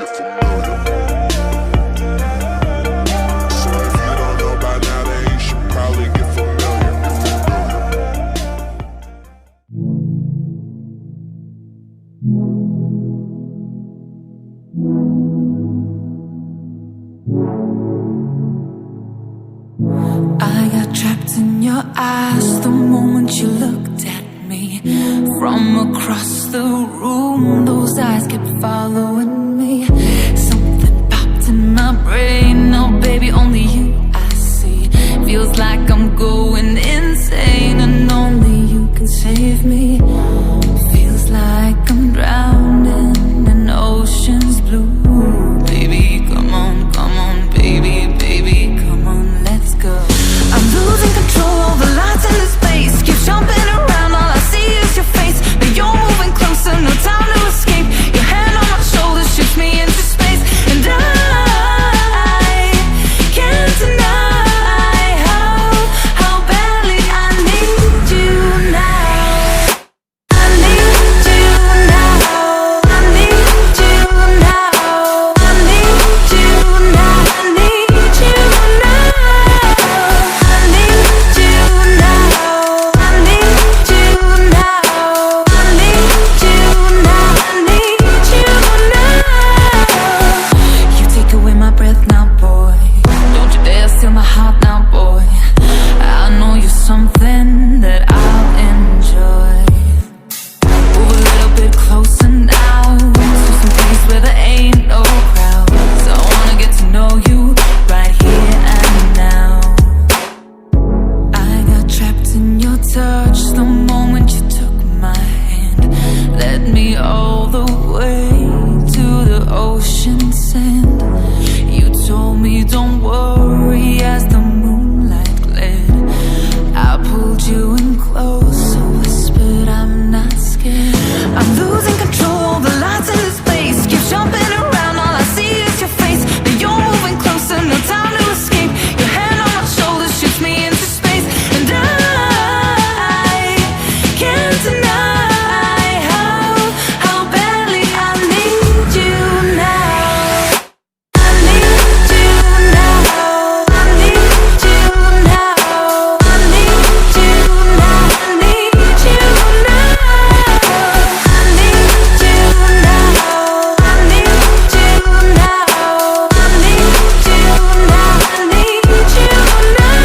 get familiar. So if you don't know by now, then you should probably get familiar. I got trapped in your eyes the moment you looked at me. From across the room, those eyes kept following me. Something popped in my brain, now baby, only you I see. Feels like I'm going insane, and only you can save me. Feels like I'm drowning in ocean's blue. Baby, come on, baby, baby, come on, let's go. I'm losing control over lights in this space. Keep jumping around, all I see is your face. But you're moving closer, no time to escape. Your hand on my shoulder shoots me into space. And I can't deny how badly I need you now. I need you now. I need you now. I need you now. I need you now. I need you now. I need you now. I need you now. I need you now. You take away my breath now, boy. Don't you dare steal my heart now, boy. I know you're something that I'll enjoy. Move a little bit closer now, to some place where there ain't no crowds. I wanna get to know you right here and now. I got trapped in your touch the moment you took my hand. Led me all the way to the ocean sand. You told me don't worry as the moonlight glared. I pulled you in close, so whispered I'm not scared. I'm losing control over lights in this place. Keep jumping around, all I see is your face. But you're moving closer, no time to escape. Your hand on my shoulder shoots me into space. And I can't deny how badly I need you now. I need you now. I need you now. I need you now. I need you now. I need you now. I need you now. I need you now. I need you now. I need you now.